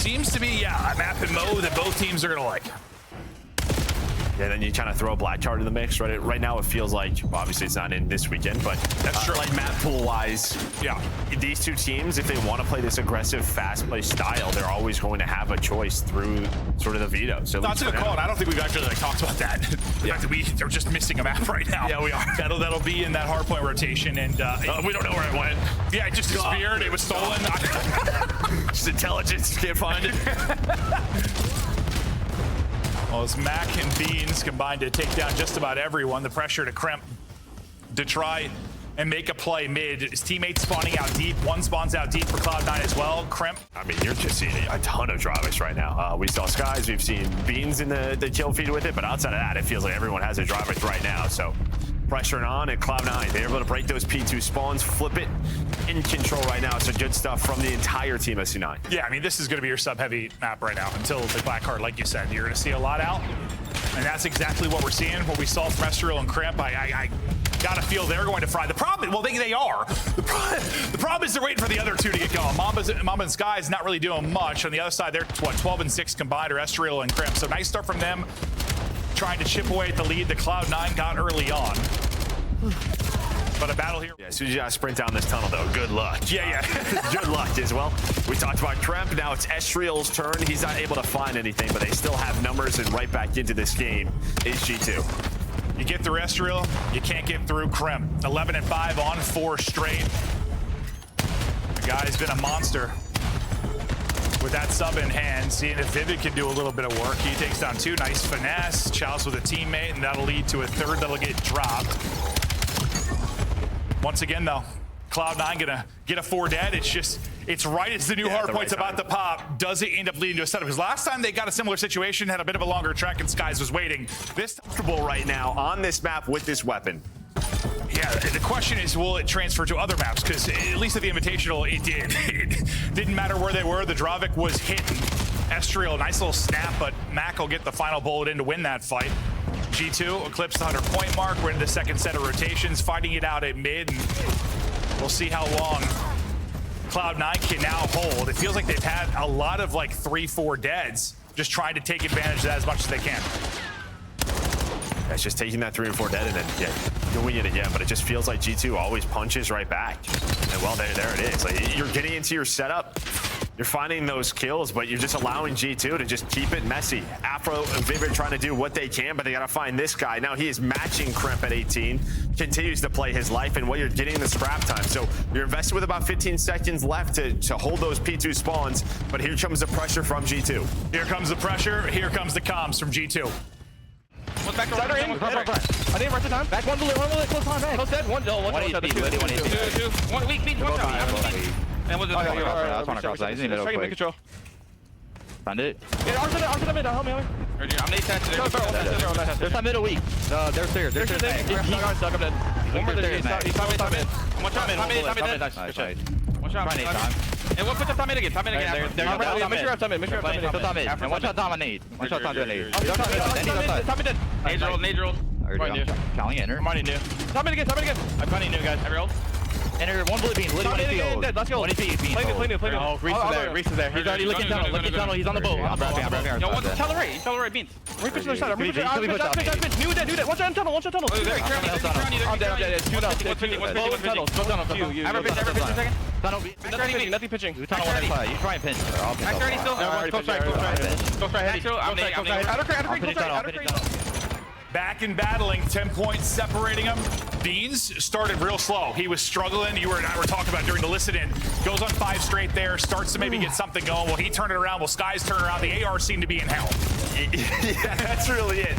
seems to be, a map and mode that both teams are gonna like. Yeah, then you kind of throw a black card in the mix, right? Right now it feels like, well, obviously it's not in this weekend, but that's true. Like map pool wise, yeah, these two teams, if they want to play this aggressive, fast play style, they're always going to have a choice through sort of the veto. So that's a good call, and I don't think we've actually talked about that. The fact that they're just missing a map right now. Yeah, we are. That'll be in that hardpoint rotation, and we don't know where it went. Yeah, it just disappeared. It was stolen. Just intelligence, can't find it. Well, as Mac and Beans combined to take down just about everyone, the pressure to Kremp to try and make a play mid. His teammates spawning out deep. One spawns out deep for Cloud9 as well. Kremp. I mean, you're just seeing a ton of Dravics right now. We saw Skies, we've seen Beans in the kill feed with it, but outside of that, it feels like everyone has a Dravics right now. So pressuring on, and Cloud9, they're able to break those P2 spawns, flip it, in control right now. So good stuff from the entire team of C9. Yeah, I mean, this is going to be your sub-heavy map right now until the black card, like you said. You're going to see a lot out, and that's exactly what we're seeing, what we saw from Estreal and Kremp. I got to feel they're going to fry. The problem, well, they are. The problem is they're waiting for the other two to get going. Mamba and Sky is not really doing much. On the other side, they're, what, 12 and 6 combined, or Estreal and Kremp. So nice start from them, trying to chip away at the lead that Cloud9 got early on. But a battle here. Yeah, as soon as you guys sprint down this tunnel, though, good luck. Yeah. Good luck as well. We talked about Kremp. Now it's Estreal's turn. He's not able to find anything, but they still have numbers, and right back into this game is G2. You get through Estreal, you can't get through Kremp. 11 and 5 on 4 straight. The guy's been a monster with that sub in hand, seeing if Vivid can do a little bit of work. He takes down 2, nice finesse, chows with a teammate, and that'll lead to a 3rd that'll get dropped. Once again, though, Cloud9 gonna get a 4 dead. It's right as the new hard point's about to pop. Does it end up leading to a setup? Because last time they got a similar situation, had a bit of a longer track, and Skies was waiting. This comfortable right now on this map with this weapon. Yeah, the question is, will it transfer to other maps? Because at least at the Invitational, it did. It didn't matter where they were. The Dravic was hitting Estreal. Nice little snap, but Mac will get the final bullet in to win that fight. G2 eclipsed the 100-point mark. We're in the second set of rotations, fighting it out at mid. And we'll see how long Cloud9 can now hold. It feels like they've had a lot of like 3-4 deads, just trying to take advantage of that as much as they can. It's just taking that 3 or 4 dead and then doing it again, but it just feels like G2 always punches right back. And well, there it is. Like, you're getting into your setup, you're finding those kills, but you're just allowing G2 to just keep it messy. Afro and Vivid trying to do what they can, but they gotta find this guy. Now he is matching Kremp at 18, continues to play his life, and what you're getting the scrap time. So you're invested with about 15 seconds left to hold those P2 spawns, but here comes the pressure from G2. Here comes the pressure, here comes the comms from G2. One back door. I didn't rush the time. Back one bullet, close time, back. Close dead. One shot. Two. One weak, one shot. And what's the other? I was trying to cross that. He's in the middle quick. Control. Found it. Yeah, arms in the mid. Help me. I'm nade touch. There's that middle weak. They're stairs. They're stairs. Stuck up dead. One more there. He's top mid. One shot mid. Nice. One shot mid. And one push up top mid again. Top mid again. Make sure you have top mid. Still top mid. And one shot dominate. One shot dominate. Top mid dead. Nade roll. Calling enter. I'm already new. Top mid again. I'm finding new guys. Every roll. Enter one bullet beam. Literally dead. Let's go. One AP beam. Play new. Oh, Reese is there. He's already looking tunnel. He's on the boat. I'm grabbing. Yo, tell the right beams. We're pushing the side. I'm pushing. New dead. One shot tunnel. I'm dead. Two tunnels. Go tunnel. Ever pitch a second? Tunnel. Nothing pitching. Tunnel one inside. You try and pinch. Back 30 still. Go try. Back in battling, 10 points separating them. Beans started real slow. He was struggling. You and I were talking about during the listen-in. Goes on 5 straight there, starts to maybe get something going. Will he turn it around? Will Skies turn it around? The AR seem to be in hell. Yeah, that's really it.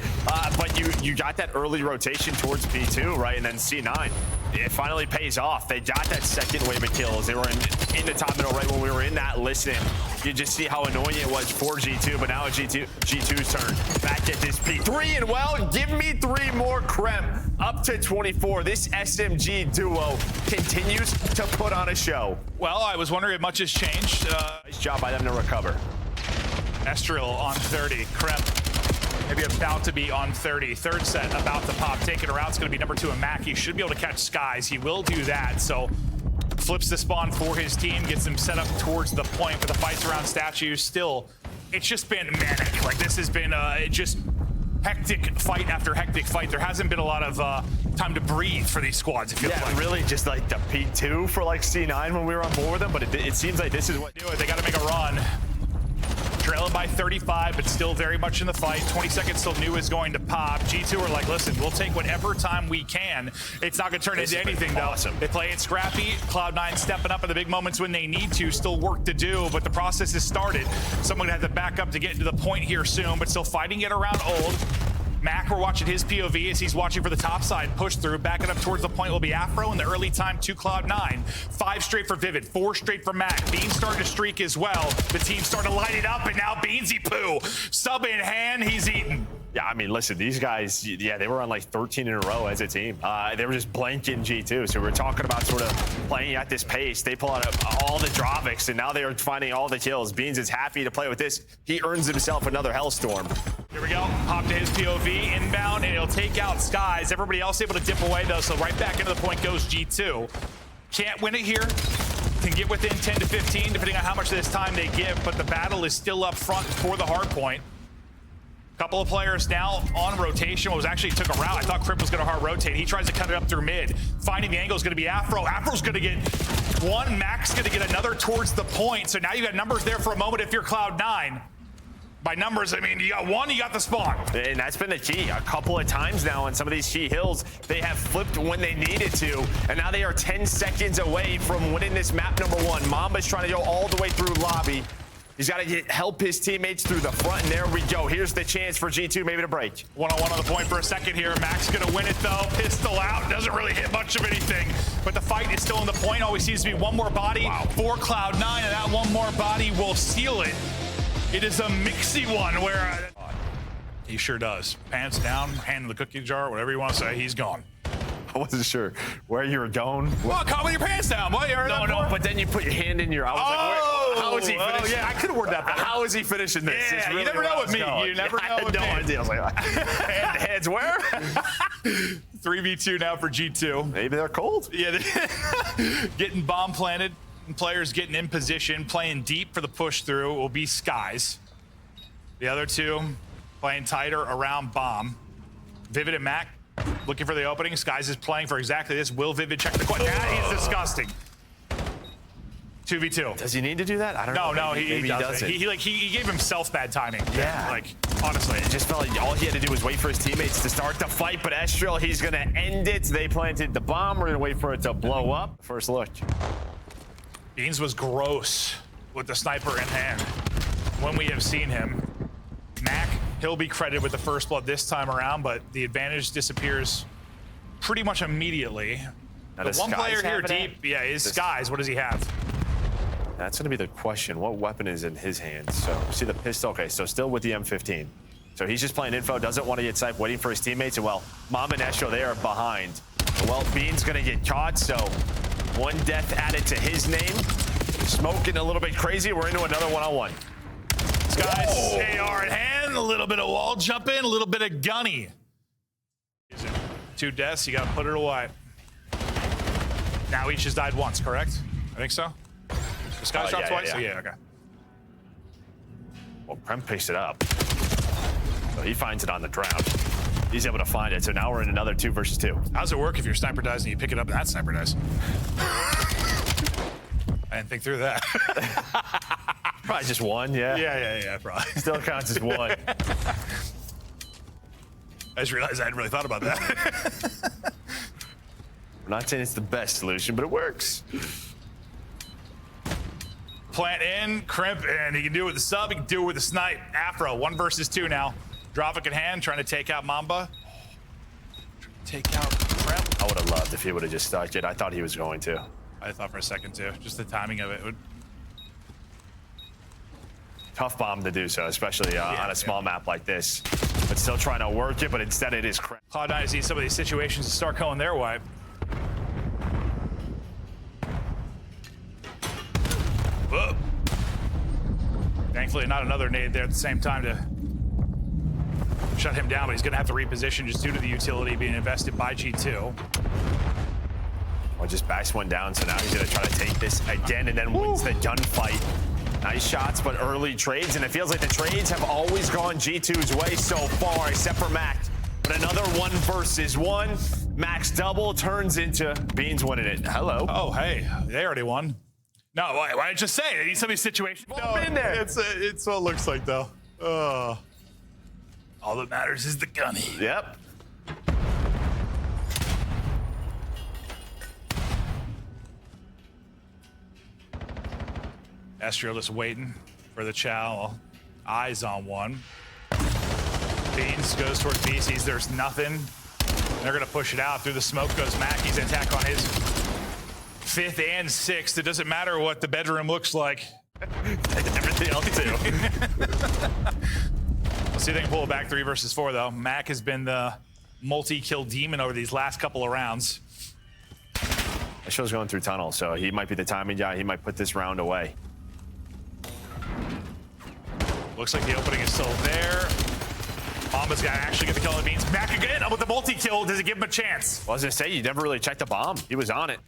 But you got that early rotation towards B2, right? And then C9. It finally pays off. They got that second wave of kills. They were in the top middle right when we were in that listen. You just see how annoying it was for G2, but now it's G2's turn. Back at this P3, and well, give me 3 more Kremp. Up to 24. This SMG duo continues to put on a show. Well, I was wondering if much has changed. Nice job by them to recover. Estreal on 30. Kremp maybe about to be on 30. 3rd set about to pop. Taking her out. It's going to be number 2 and Mac. He should be able to catch Skies. He will do that. So flips the spawn for his team, gets them set up towards the point, but the fights around statues still, it's just been manic. Like, this has been just hectic fight after hectic fight. There hasn't been a lot of time to breathe for these squads. It feels like. Really just like the P2 for like C9 when we were on board with them, but it seems like this is what do it. They got to make a run. Trailing by 35, but still very much in the fight. 20 seconds till new is going to pop. G2 are like, listen, we'll take whatever time we can. It's not going to turn into anything, though. Awesome. They play it scrappy. Cloud9 stepping up in the big moments when they need to. Still work to do, but the process has started. Someone had to back up to get to the point here soon, but still fighting it around old. Mac, we're watching his POV as he's watching for the top side push through. Backing up towards the point will be Afro in the early time to Cloud9. 5 straight for Vivid, 4 straight for Mac. Beans starting to streak as well. The team starting to light it up, and now Beansy Poo. Sub in hand, he's eating. Yeah, I mean, listen, these guys, they were on like 13 in a row as a team. They were just blanking G2. So we're talking about sort of playing at this pace. They pull out all the Drovics, and now they are finding all the kills. Beans is happy to play with this. He earns himself another Hellstorm. Here we go. Hop to his POV, inbound, and he'll take out Skies. Everybody else able to dip away, though, so right back into the point goes G2. Can't win it here. Can get within 10 to 15, depending on how much of this time they give, but the battle is still up front for the hard point. Couple of players now on rotation. What was actually took a route. I thought Kremp was going to hard rotate. He tries to cut it up through mid. Finding the angle is going to be Afro. Afro's going to get one. Mac's going to get another towards the point. So now you got numbers there for a moment if you're Cloud9. By numbers, I mean, you got one, you got the spawn. And that's been the key. A couple of times now on some of these key hills, they have flipped when they needed to, and now they are 10 seconds away from winning this map number 1. Mamba's trying to go all the way through lobby. He's got to help his teammates through the front, and there we go. Here's the chance for G2 maybe to break. One-on-one on the point for a second here. Mac's going to win it, though. Pistol out. Doesn't really hit much of anything, but the fight is still in the point. Always seems to be one more body for Cloud9, and that one more body will seal it. It is a mixy one where he sure does. Pants down, hand in the cookie jar, whatever you want to say, he's gone. I wasn't sure where you were going. Well, caught with your pants down. What, you heard that before? But then you put your hand in your. I was like, how is he finishing? Yeah, I could have worded that better. How is he finishing this? Yeah, really, you never know with me. You never know with me. I had no idea. I was like, hands where? 3v2 now for G2. Maybe they're cold. Yeah, getting bomb planted. And players getting in position, playing deep for the push through will be Skies. The other two playing tighter around bomb. Vivid and Mac looking for the opening. Skies is playing for exactly this. Will Vivid check the question? That is disgusting. 2v2. Does he need to do that? I don't know. No, he doesn't. He gave himself bad timing. Yeah. Like, honestly. It just felt like all he had to do was wait for his teammates to start the fight, but Estreal, he's going to end it. They planted the bomb. We're going to wait for it to blow up. First look. Beans was gross with the sniper in hand when we have seen him. Mac, he'll be credited with the first blood this time around, but the advantage disappears pretty much immediately. Now, the one player here deep, is Skies. What does he have? That's going to be the question. What weapon is in his hands? So, see the pistol. Okay, so still with the M15. So he's just playing info, doesn't want to get sniped, waiting for his teammates. And, well, Mom and Estreal, they are behind. Well, Bean's going to get caught, so one death added to his name. Smoking a little bit crazy. We're into another one-on-one. Skies, AR in hand, a little bit of wall jump in, a little bit of gunny. 2 deaths, you got to put it away. Now each has died once, correct? I think so. The Skies dropped twice? Yeah, okay. Well, Kremp picks it up. So he finds it on the ground. He's able to find it, so now we're in another 2 versus 2. How does it work if your sniper dies and you pick it up and that sniper dies? I didn't think through that. Probably just one, yeah. Yeah, probably. Still counts as one. I just realized I hadn't really thought about that. I'm not saying it's the best solution, but it works. Plant in, Kremp, and he can do it with the sub, he can do it with the snipe. Afro, 1 versus 2 now. Drovic in hand, trying to take out Mamba. Take out Kremp. I would have loved if he would have just stuck it. I thought he was going to. I thought for a second too. Just the timing of it would. Tough bomb to do so, especially on a small map like this. But still trying to work it, but instead it is Kremp. Cloud9 sees some of these situations to start going their way. Whoa. Thankfully, not another nade there at the same time to shut him down, but he's going to have to reposition just due to the utility being invested by G2. Well, just backs one down, so now he's gonna try to take this again and then wins the gunfight. Nice shots, but early trades, and it feels like the trades have always gone G2's way so far, except for Mac. But another 1 versus 1. Mac's double turns into Beans winning it. Hello. Oh, hey, they already won. No, why didn't you just say it? They need some of these situations. No, in there. It's what it looks like, though. All that matters is the gunny. Yep. Estreal just waiting for the chow. Eyes on one. Beans goes towards B, sees there's nothing. They're gonna push it out. Through the smoke goes Mac. He's in attack on his 5th and 6th. It doesn't matter what the bedroom looks like. Everything else too. Let's see if they can pull it back 3 versus 4, though. Mac has been the multi-kill demon over these last couple of rounds. That show's going through tunnel, so he might be the timing guy. He might put this round away. Looks like the opening is still there. Bomba's got to actually get the kill on Beans. Mac again with the multi-kill. Does it give him a chance? Well, I was gonna say, you never really checked the bomb. He was on it.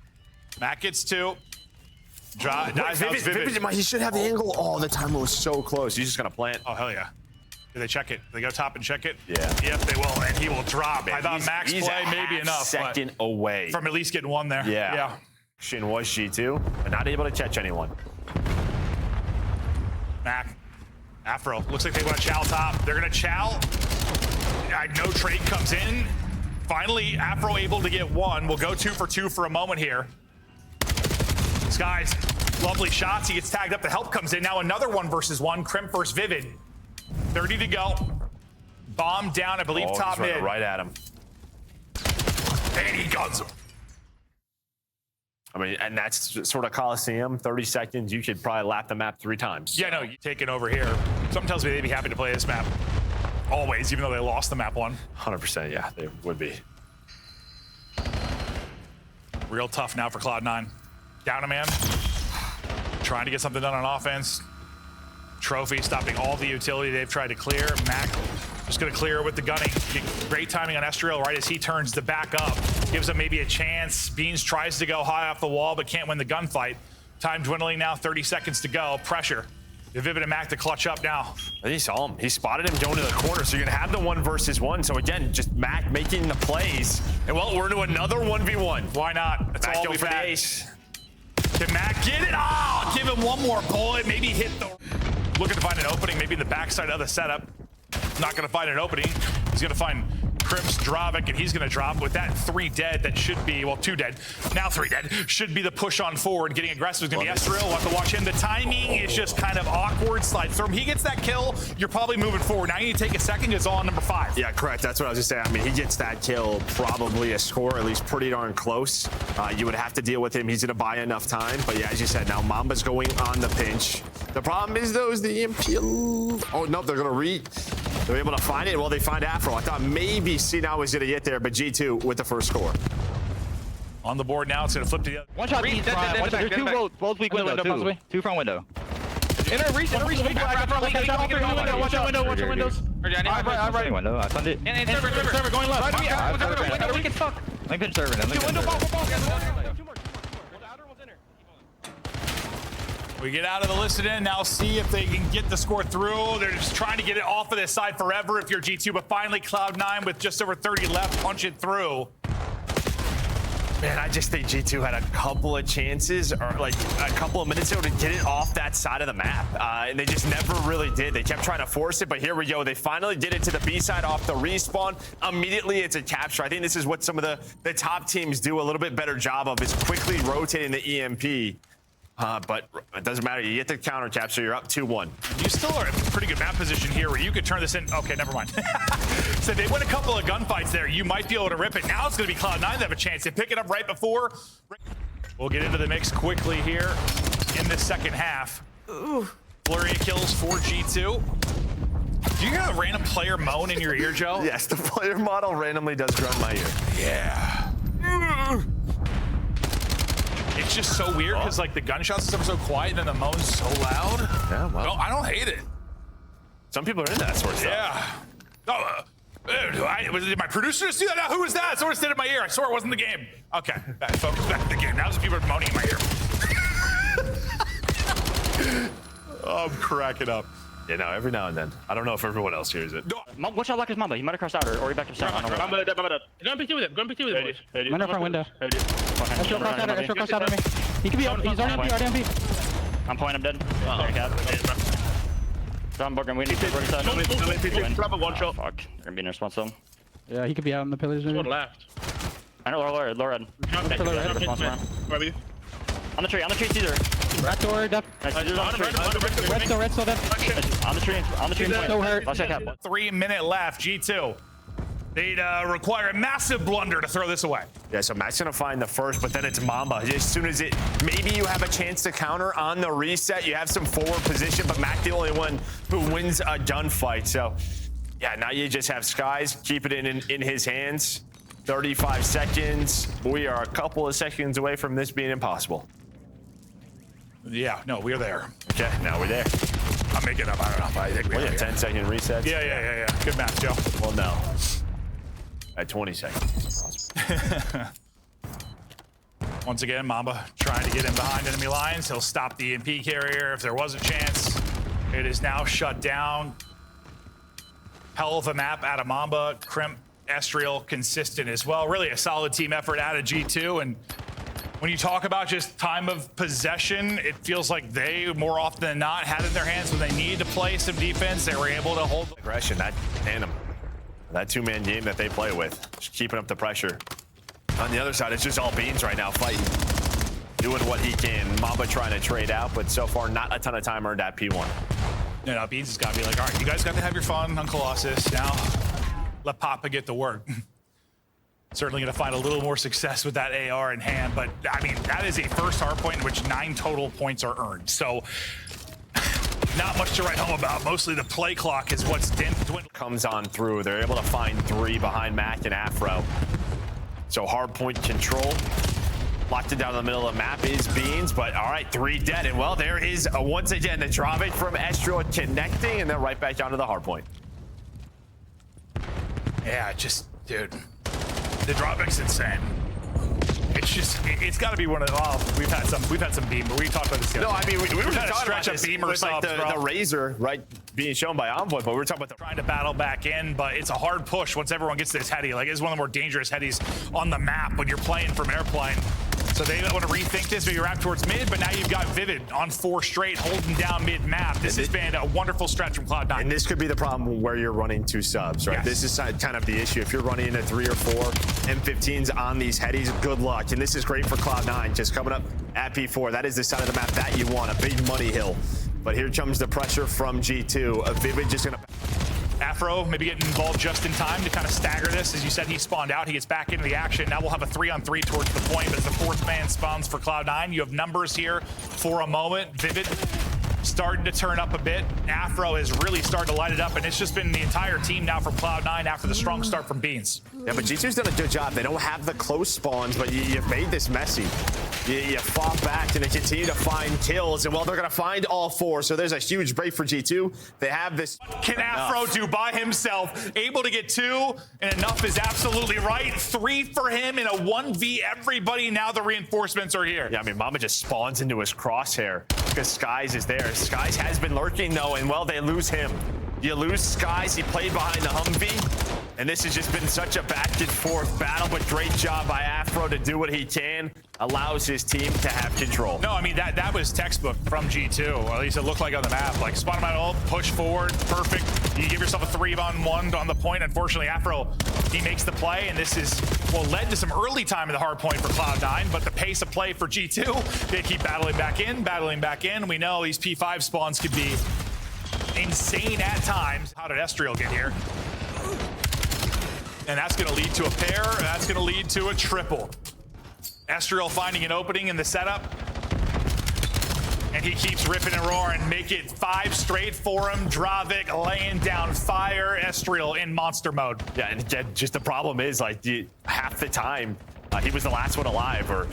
Mac gets 2. Dives out Vivid. He should have the angle all the time. It was so close. He's just gonna plant. Oh, hell yeah. Do they check it? Do they go top and check it? Yeah. Yep, they will, and he will drop. I thought Mac's he's play maybe enough. Second away from at least getting 1 there. Yeah. Shin was G2, but not able to catch anyone. Mac. Afro. Looks like they want to chow top. They're going to chow. No trade comes in. Finally, Afro able to get 1. We'll go 2 for 2 for a moment here. This guy's lovely shots. He gets tagged up. The help comes in. Now another 1 versus 1. Kremp versus Vivid. 30 to go. Bomb down, I believe, top mid. Right at him. And he guns him. I mean, and that's sort of Coliseum. 30 seconds, you could probably lap the map 3 times. Yeah, no, you take it over here. Something tells me they'd be happy to play this map. Always, even though they lost the map 1. 100%, yeah, they would be. Real tough now for Cloud9. Down a man. Trying to get something done on offense. Trophy stopping all the utility they've tried to clear. Mac just gonna clear with the gunning. Great timing on Estreal right as he turns to back up. Gives him maybe a chance. Beans tries to go high off the wall but can't win the gunfight. Time dwindling now, 30 seconds to go. Pressure. Vivid and Mac to clutch up now. And he saw him. He spotted him going to the corner, so you're gonna have the 1 versus 1. So again, just Mac making the plays. And well, we're into another 1v1. Why not? That's Mac all go we've for the had. ace. Can Mac get it? Oh, give him 1 more bullet. Maybe hit the... Looking to find an opening, maybe in the backside of the setup. Not gonna find an opening. He's gonna find Krimp's Dravik, and he's gonna drop with that 3 dead. That should be, well, 2 dead, now 3 dead. Should be the push on forward. Getting aggressive is gonna be Estreal. We'll have to watch him. The timing is just kind of awkward. Slide through him. He gets that kill, you're probably moving forward. Now you need to take a second. It's all on number 5. Yeah, correct. That's what I was just saying. I mean, he gets that kill, probably a score, at least pretty darn close. You would have to deal with him. He's gonna buy enough time. But yeah, as you said, now Mamba's going on the pinch. The problem is, though, is the EMP. Oh, no, they're gonna they're able to find it. Well, they find Afro. I thought maybe C-Now was gonna get there, but G2 with the first score. On the board now, it's gonna flip to the other. 1 shot, Beans, there's 2 both weak window, 2 front window. Inner reach, weak, watch out windows. Right window, I stunned it. And server going left. We can fuck. Let me pinch server then. We get out of the listed in, now see if they can get the score through. They're just trying to get it off of this side forever if you're G2, but finally Cloud9 with just over 30 left, punch it through. Man, I just think G2 had a couple of chances, or like a couple of minutes ago, to get it off that side of the map. And they just never really did. They kept trying to force it, but here we go. They finally did it to the B side off the respawn. Immediately, it's a capture. I think this is what some of the top teams do a little bit better job of, is quickly rotating the EMP. But it doesn't matter. You get the counter capture. You're up 2-1. You still are in pretty good map position here where you could turn this in. Okay, never mind. So they win a couple of gunfights there. You might be able to rip it. Now it's going to be Cloud9 that have a chance. They pick it up right before. We'll get into the mix quickly here in the second half. Flurry of kills for G2. Do you hear a random player moan in your ear, Joe? Yes, the player model randomly does grunt my ear. Yeah. It's just so weird because like the gunshots and stuff are so quiet and then the moan's so loud. Yeah, well. No, I don't hate it. Some people are into that sort of stuff. Yeah. Did my producer just do that? Who was that? Someone said in my ear. I swore it wasn't the game. Okay, focus back to the game. Now some people are moaning in my ear. I'm cracking up. You know, every now and then. I don't know if everyone else hears it. Watch out, like his Mamba. He might have crossed out or he backed up south. Mamba dead. Go and pick with him. Go and pick with him. Window front window. Estreal crossed out on me. He could be on. He's already on MP. I'm pointing him dead. Down Borgren. We need to break One shot. Fuck. They're gonna be in response to him. Yeah, he could be out on the pillars. One left. I know low red. On the tree, Caesar. Back door, death. Caesar's on the tree. Red still dead. On the tree. So hurt. Let's check out. 3 minute left, G2. They'd require a massive blunder to throw this away. Yeah, so Mac's gonna find the first, but then it's Mamba. As soon as maybe you have a chance to counter on the reset, you have some forward position, but Mac the only one who wins a gunfight. So, yeah, now you just have Skies, keep it in his hands. 35 seconds. We are a couple of seconds away from this being impossible. Yeah, no, we're there. Okay, now we're there. I'm making up. I don't know. I think we're 10-second reset. Yeah. Good math, Joe. Well, no. At 20 seconds. Once again, Mamba trying to get in behind enemy lines. He'll stop the EMP carrier if there was a chance. It is now shut down. Hell of a map out of Mamba. Kremp, Estreal consistent as well. Really a solid team effort out of G2. And when you talk about just time of possession, it feels like they, more often than not, had it in their hands when they needed to play some defense. They were able to hold aggression, that tandem, that two-man game that they play with, just keeping up the pressure. On the other side, it's just all Beans right now fighting, doing what he can. Mamba trying to trade out, but so far not a ton of time earned at P1. You know, Beans has got to be like, all right, you guys got to have your fun on Colossus. Now let Papa get to work. Certainly going to find a little more success with that AR in hand, but I mean, that is a first hard point in which 9 total points are earned. So not much to write home about. Mostly the play clock is what's dwindled. Comes on through. They're able to find 3 behind Mac and Afro. So hard point control. Locked it down in the middle of the map is Beans, but all right, 3 dead. And well, there is once again the Drovic from Estreal connecting, and then right back down to the hard point. Yeah, just, dude, the Drovic's insane. It's just, it's got to be one of the, we've had some beam, but we talked about this the other No, I mean, we were trying to talking stretch about a beam or with, like, something, the Razor, right, being shown by Envoy, but we were talking about trying to battle back in, but it's a hard push once everyone gets this heady. Like, it's one of the more dangerous headies on the map when you're playing from airplane. So they want to rethink this, maybe wrap towards mid, but now you've got Vivid on 4 straight, holding down mid-map. This has been a wonderful stretch from Cloud9. And this could be the problem where you're running 2 subs, right? Yes. This is kind of the issue. If you're running into 3 or 4 M15s on these headies, good luck. And this is great for Cloud9, just coming up at P4. That is the side of the map that you want, a big money hill. But here comes the pressure from G2. Vivid just gonna... Afro maybe getting involved just in time to kind of stagger this. As you said, he spawned out. He gets back into the action. Now we'll have a 3-on-3 towards the point. But as the 4th man spawns for Cloud9, you have numbers here for a moment. Vivid starting to turn up a bit. Afro is really starting to light it up, and it's just been the entire team now from Cloud9 after the strong start from Beans. Yeah, but G2's done a good job. They don't have the close spawns, but you've made this messy. You fought back and they continue to find kills, and well, they're gonna find all 4, so there's a huge break for G2. They have this. Can Afro do by himself? Able to get 2, and enough is absolutely right. 3 for him in a 1v everybody. Now the reinforcements are here. Yeah, I mean, Mama just spawns into his crosshair because Skies is there. Skies has been lurking though, and well, they lose him. You lose Skies, he played behind the Humvee. And this has just been such a back and forth battle, but great job by Afro to do what he can. Allows his team to have control. No, I mean, that was textbook from G2, or at least it looked like on the map. Like, spot him out ult, push forward, perfect. You give yourself a 3-on-1 on the point. Unfortunately, Afro, he makes the play, and this is, well, led to some early time in the hard point for Cloud9, but the pace of play for G2, they keep battling back in. We know these P5 spawns could be insane at times. How did Estreal get here? And that's going to lead to a pair. That's going to lead to a triple. Estreal finding an opening in the setup. And he keeps ripping and roaring. Make it 5 straight for him. Drovic laying down fire. Estreal in monster mode. Yeah, and just the problem is, like, half the time, he was the last one alive, or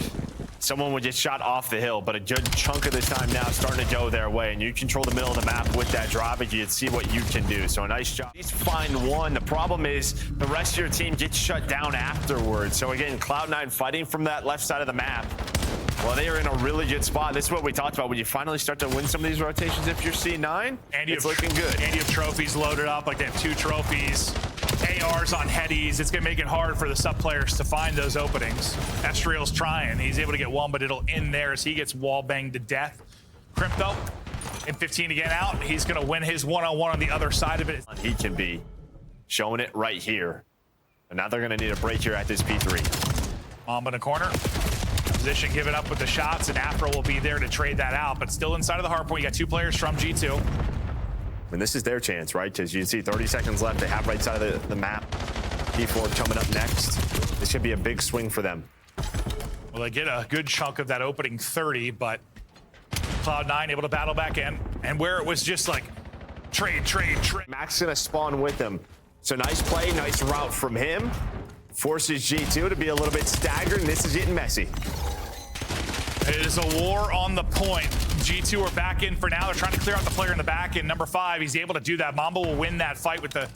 someone would get shot off the hill, but a good chunk of this time now starting to go their way, and you control the middle of the map with that drawback. You can see what you can do. So a nice job. At least find one. The problem is the rest of your team gets shut down afterwards. So again, Cloud9 fighting from that left side of the map. Well, they are in a really good spot. This is what we talked about when you finally start to win some of these rotations. If you're C9, and it's looking good. And you have trophies loaded up. Like they have 2 trophies, ARs on headies. It's going to make it hard for the sub players to find those openings. Estreal's trying. He's able to get one, but it'll end there as he gets wall banged to death. Kremp though, in 15 to get out. He's going to win his one-on-one on the other side of it. He can be showing it right here. And now they're going to need a break here at this P3. Mamba in the corner. Position given up with the shots, and Afro will be there to trade that out, but still inside of the hard point. You got 2 players from G2. And this is their chance, right? Because you can see 30 seconds left. They have right side of the map. P4 coming up next. This should be a big swing for them. Well, they get a good chunk of that opening 30, but Cloud9 able to battle back in, and where it was just like trade. Mac's gonna spawn with them. So nice play, nice route from him. Forces G2 to be a little bit staggered, and this is getting messy. It is a war on the point. G2 are back in for now. They're trying to clear out the player in the back, and number 5, he's able to do that. Mamba will win that fight with the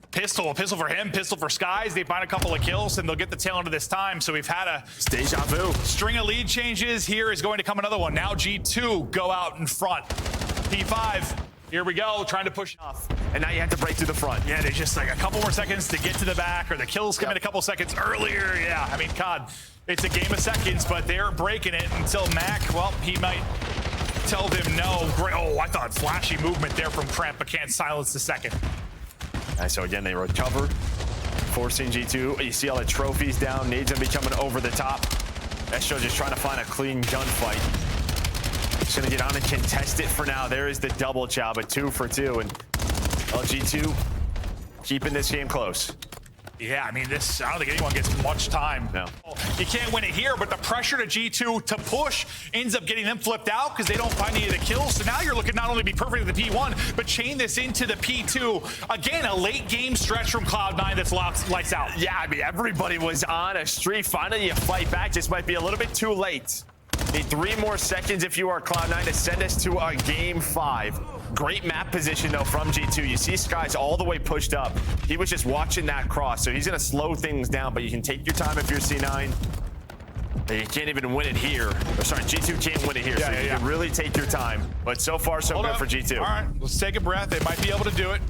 pistol. A pistol for him, pistol for Skies. They find a couple of kills, and they'll get the tail end of this time. So we've had a deja vu. String of lead changes. Here is going to come another one. Now G2 go out in front. P5, here we go, trying to push off. And now you have to break through the front. Yeah, they just like a couple more seconds to get to the back, or the kills come in a couple seconds earlier. Yeah, I mean, God, it's a game of seconds, but they're breaking it until Mac, well, he might tell them no. Great. Oh, I thought flashy movement there from Kremp, but can't silence the second. And so again, they recover, forcing G2. You see all the trophies down. Nades gonna be coming over the top. Estro just trying to find a clean gunfight. Just gonna get on and contest it for now. There is the double chow, but 2 for 2. And G2 keeping this game close. Yeah, I mean, I don't think anyone gets much time. No. You can't win it here, but the pressure to G2 to push ends up getting them flipped out because they don't find any of the kills. So now you're looking not only to be perfect at the P1, but chain this into the P2. Again, a late game stretch from Cloud9 that's lights out. Yeah, I mean, everybody was on a streak. Finally, you fight back. Just might be a little bit too late. Need 3 more seconds if you are Cloud9 to send us to a game 5. Great map position, though, from G2. You see Skies all the way pushed up. He was just watching that cross, so he's going to slow things down, but you can take your time if you're C9. You can't even win it here. Or sorry, G2 can't win it here, so you can really take your time. But so far, so good for G2. All right, let's take a breath. They might be able to do it.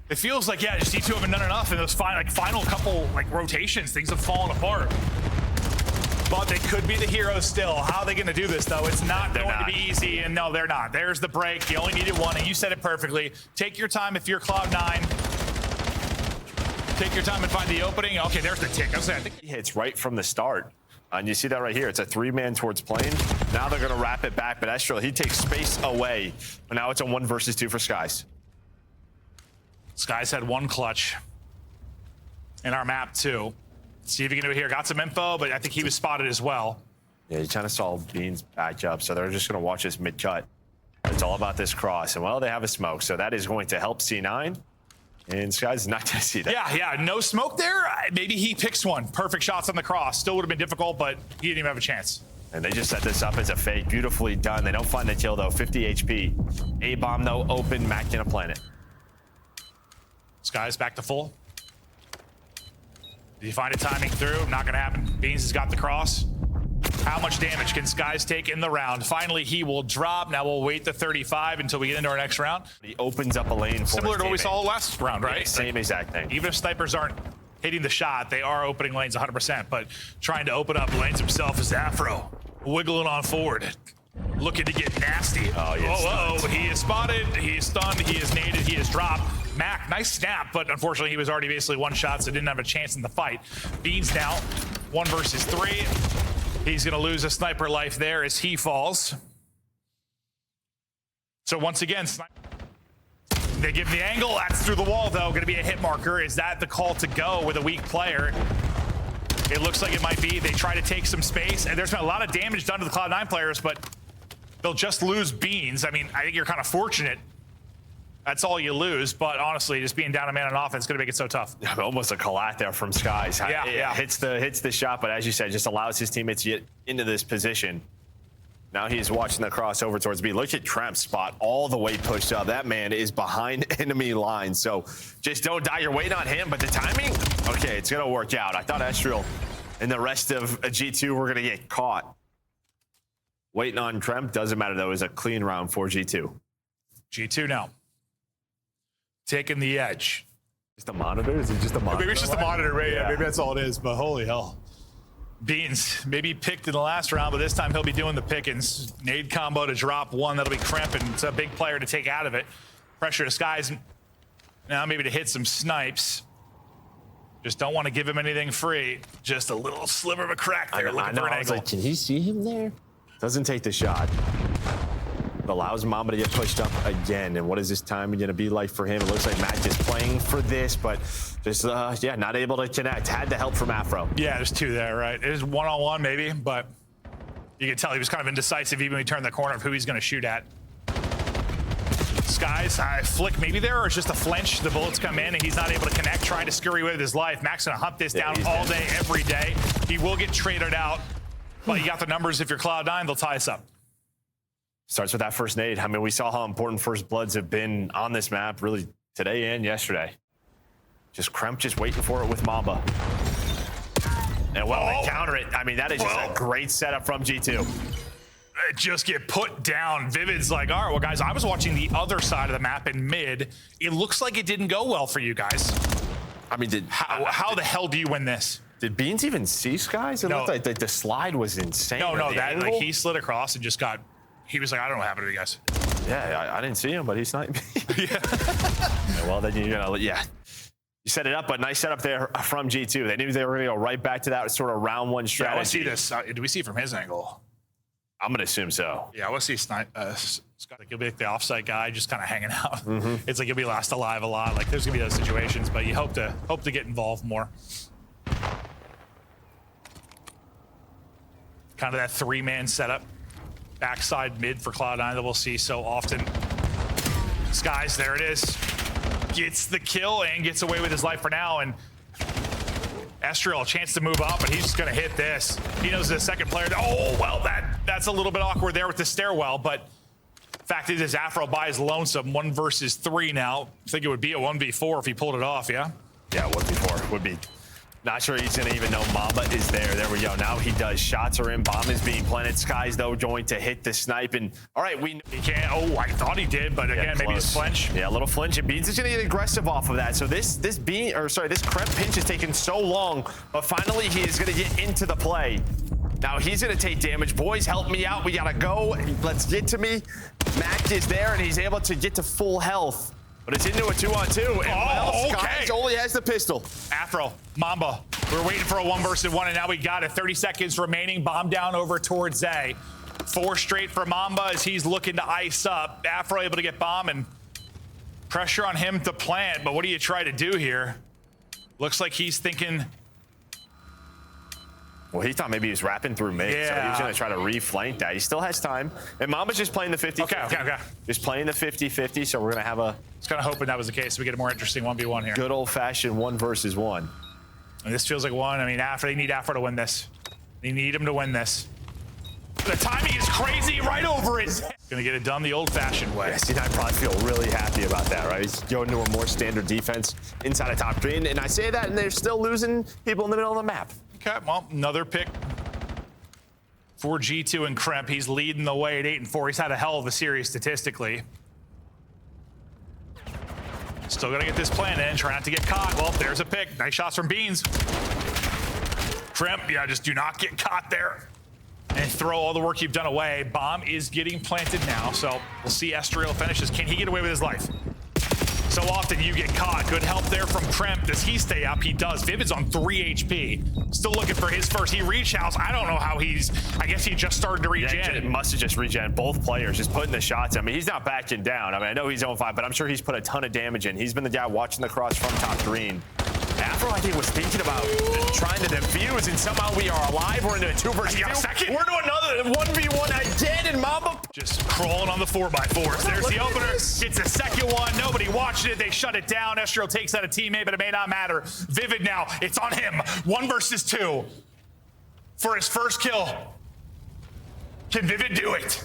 It feels like, yeah, just G2 haven't done enough in those final couple rotations. Things have fallen apart. But they could be the heroes still. How are they going to do this, though? It's not going to be easy, and no, they're not. There's the break. You only needed 1, and you said it perfectly. Take your time if you're Cloud9. Take your time and find the opening. Okay, there's the tick. I think he hits right from the start. And you see that right here. It's a 3-man towards plane. Now they're going to wrap it back, but Estreal, he takes space away. But now it's a 1 versus 2 for Skies. Skies had 1 clutch in our map, too. See if he can do it here. Got some info, but I think he was spotted as well. Yeah, you kind of saw Beans back up, so they're just going to watch this mid-cut. It's all about this cross, and well, they have a smoke, so that is going to help C9. And Skies is not going to see that. Yeah, no smoke there. Maybe he picks one. Perfect shots on the cross. Still would have been difficult, but he didn't even have a chance. And they just set this up as a fake. Beautifully done. They don't find the kill, though. 50 HP. A-bomb, though, open. Mac gonna plant it. Skies back to full. Did you find it timing through? Not going to happen. Beans has got the cross. How much damage can Skies take in the round? Finally, he will drop. Now we'll wait the 35 until we get into our next round. He opens up a lane for similar to what we saw last round, right? Yeah, same exact thing. Even if snipers aren't hitting the shot, they are opening lanes 100%, but trying to open up lanes himself is Afro. Wiggling on forward. Looking to get nasty. Oh, yeah. He is spotted. He is stunned. He is naded. He is dropped. Mac, nice snap, but unfortunately he was already basically 1 shot, so didn't have a chance in the fight. Beans now, 1 versus 3. He's gonna lose a sniper life there as he falls. So once again, they give him the angle. That's through the wall, though. Gonna be a hit marker. Is that the call to go with a weak player? It looks like it might be. They try to take some space, and there's been a lot of damage done to the Cloud9 players, but they'll just lose Beans. I mean, I think you're kind of fortunate That's all you lose. But honestly, just being down a man on offense is going to make it so tough. Almost a collat there from Skies. Yeah. Hits the shot, but as you said, just allows his teammates to get into this position. Now he's watching the crossover towards B. Look at Kremp's spot all the way pushed up. That man is behind enemy lines. So just don't die. You're waiting on him, but the timing, okay, it's going to work out. I thought Estreal and the rest of G2 were going to get caught. Waiting on Kremp, doesn't matter though. It was a clean round for G2. G2 now. Taking the edge. Just a monitor? Is it just a monitor? Maybe it's just a monitor, right? Yeah, maybe that's all it is, but holy hell. Beans maybe picked in the last round, but this time he'll be doing the pickings. Nade combo to drop one. That'll be Kremp, and it's a big player to take out of it. Pressure to Skies. Now maybe to hit some snipes. Just don't want to give him anything free. Just a little sliver of a crack there, looking for an angle. Like, can he see him there? Doesn't take the shot. It allows Mamba to get pushed up again. And what is this time going to be like for him? It looks like Matt is playing for this, but just, yeah, not able to connect. Had the help from Afro. Yeah, there's two there, right? It is one-on-one maybe, but you can tell he was kind of indecisive even when he turned the corner of who he's going to shoot at. Skies, flick maybe there, or it's just a flinch. The bullets come in and he's not able to connect, trying to scurry away with his life. Max going to hunt this down all day, every day. He will get traded out, but you got the numbers. If you're Cloud9, they'll tie us up. Starts with that first nade. I mean, we saw how important first bloods have been on this map, really today and yesterday. Just Kremp just waiting for it with Mamba. And they counter it. I mean, that is just a great setup from G2. Just get put down. Vivid's like, all right, well, guys, I was watching the other side of the map in mid. It looks like it didn't go well for you guys. I mean, how the hell do you win this? Did Beans even see Skies? It looked like the slide was insane. No, that like he slid across and just got. He was like, I don't know what happened to you guys. Yeah, I didn't see him, but he sniped me. Yeah, well, then you're gonna, you set it up, but nice setup there from G2. They knew they were gonna go right back to that sort of round one strategy. Yeah, I want to see this. Do we see it from his angle? I'm gonna assume so. Yeah, I want to see Scott. Like, he'll be like the offsite guy, just kind of hanging out. It's like he'll be last alive a lot. Like there's gonna be those situations, but you hope to get involved more. Kind of that three-man setup. Backside mid for Cloud9 that we'll see so often. Skies, there it is. Gets the kill and gets away with his life for now. And Estreal, a chance to move up, but he's just gonna hit this. He knows the second player. Oh, well, that's a little bit awkward there with the stairwell, but fact is Afro by his lonesome. 1 versus 3 now. I think it would be a 1v4 if he pulled it off, yeah? Yeah, 1v4 would be. Not sure he's gonna even know Mamba is there. There we go. Now he does. Shots are in. Bomb is being planted. Skies though going to hit the snipe. And all right, he can't. Oh, I thought he did, but again, maybe just flinch. Yeah, a little flinch. And Beans is gonna get aggressive off of that. So this Kremp pinch is taking so long, but finally he is gonna get into the play. Now he's gonna take damage. Boys, help me out. We gotta go. Let's get to me. Mac is there, and he's able to get to full health. But it's into a 2-on-2, and Skies only has the pistol. Afro, Mamba, we're waiting for a 1 versus 1, and now we got it. 30 seconds remaining, bomb down over towards A. 4 straight for Mamba as he's looking to ice up. Afro able to get bomb, and pressure on him to plant, but what do you try to do here? Looks like he's thinking... Well, he thought maybe he was wrapping through mid, so he was going to try to reflank that. He still has time. And Mamba's just playing the 50-50. Okay. Just playing the 50-50, so we're going to have a... Just kind of hoping that was the case so we get a more interesting 1v1 here. Good old-fashioned 1 versus 1. And this feels like one. I mean, they need Afro to win this. They need him to win this. The timing is crazy right over his head. Gonna get it done the old-fashioned way. Yeah, C9 probably feel really happy about that, right? He's going to a more standard defense inside of top 3. And I say that, and they're still losing people in the middle of the map. Okay, well, another pick for G2 and Kremp. He's leading the way at 8-4. He's had a hell of a series statistically. Still gonna get this plan in, try not to get caught. Well, there's a pick. Nice shots from Beans. Kremp, yeah, just do not get caught there. And throw all the work you've done away. Bomb is getting planted now, so we'll see Estreal finishes. Can he get away with his life? So often you get caught. Good help there from Kremp. Does he stay up? He does. Vivid's on 3 HP. Still looking for his first. He reached house. I don't know how I guess he just started to regen. Yeah, it must have just regen. Both players just putting the shots. I mean, he's not backing down. I mean, I know he's 0-5, but I'm sure he's put a ton of damage in. He's been the guy watching the cross from top green. Afro, I think, was thinking about trying to defuse, and somehow we are alive. We're into a 2 versus 2. We're into another 1v1 again, and Mamba just crawling on the 4x4s. There's the opener. Gets a second one. Nobody watching it. They shut it down. Estreal takes out a teammate, but it may not matter. Vivid now. It's on him. 1 versus 2 for his first kill. Can Vivid do it?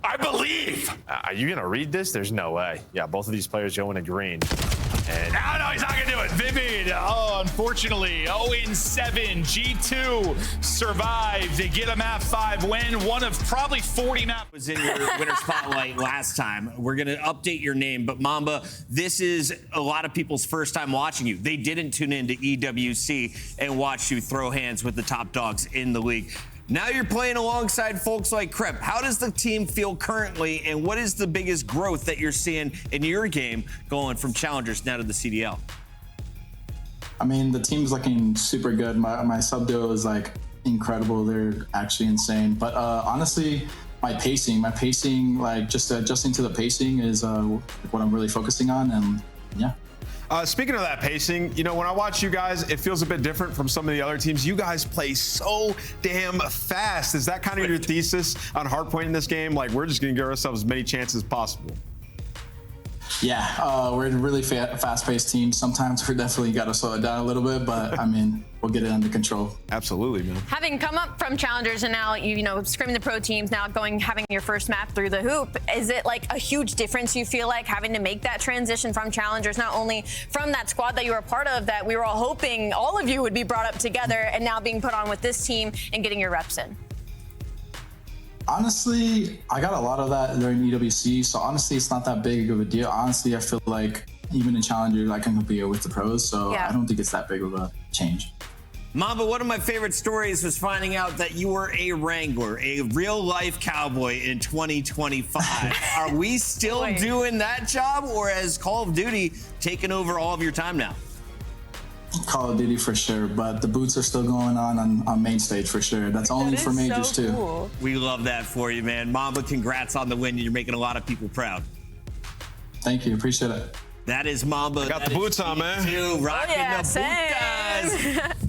I believe. Are you gonna read this? There's no way. Yeah, both of these players going to green. And No, he's not gonna do it. Vivid, oh, unfortunately, 0-7. G2 survives. They get a map 5 win, one of probably 40 maps. Was in your winner spotlight last time. We're gonna update your name, but Mamba, this is a lot of people's first time watching you. They didn't tune into EWC and watch you throw hands with the top dogs in the league. Now you're playing alongside folks like Kremp. How does the team feel currently, and what is the biggest growth that you're seeing in your game going from challengers now to the CDL? I mean, the team's looking super good. My sub duo is like incredible. They're actually insane. But honestly, my pacing, like just adjusting to the pacing is what I'm really focusing on. And yeah. Speaking of that pacing, you know, when I watch you guys, it feels a bit different from some of the other teams. You guys play so damn fast. Is that kind of your thesis on hardpoint in this game? Like, we're just going to give ourselves as many chances as possible. Yeah, we're a really fast-paced team. Sometimes we definitely got to slow it down a little bit, but I mean, we'll get it under control. Absolutely, man. Having come up from challengers and now you know screaming the pro teams, now having your first map through the hoop, is it like a huge difference you feel like having to make that transition from challengers, not only from that squad that you were a part of that we were all hoping all of you would be brought up together, and now being put on with this team and getting your reps in? Honestly, I got a lot of that during EWC, so honestly, it's not that big of a deal. Honestly, I feel like even in challengers, I can compete with the pros, so Yeah. I don't think it's that big of a change. Mamba, one of my favorite stories was finding out that you were a Wrangler, a real-life cowboy in 2025. Are we still Boy. doing that job, or has Call of Duty taken over all of your time now? Call of Duty for sure, but the boots are still going on main stage for sure. That's only for majors too. Cool. We love that for you, man. Mamba, congrats on the win. You're making a lot of people proud. Thank you, appreciate it. That is Mamba. Got the boots on, man. Rocking Oh, yeah, the boot, guys. same.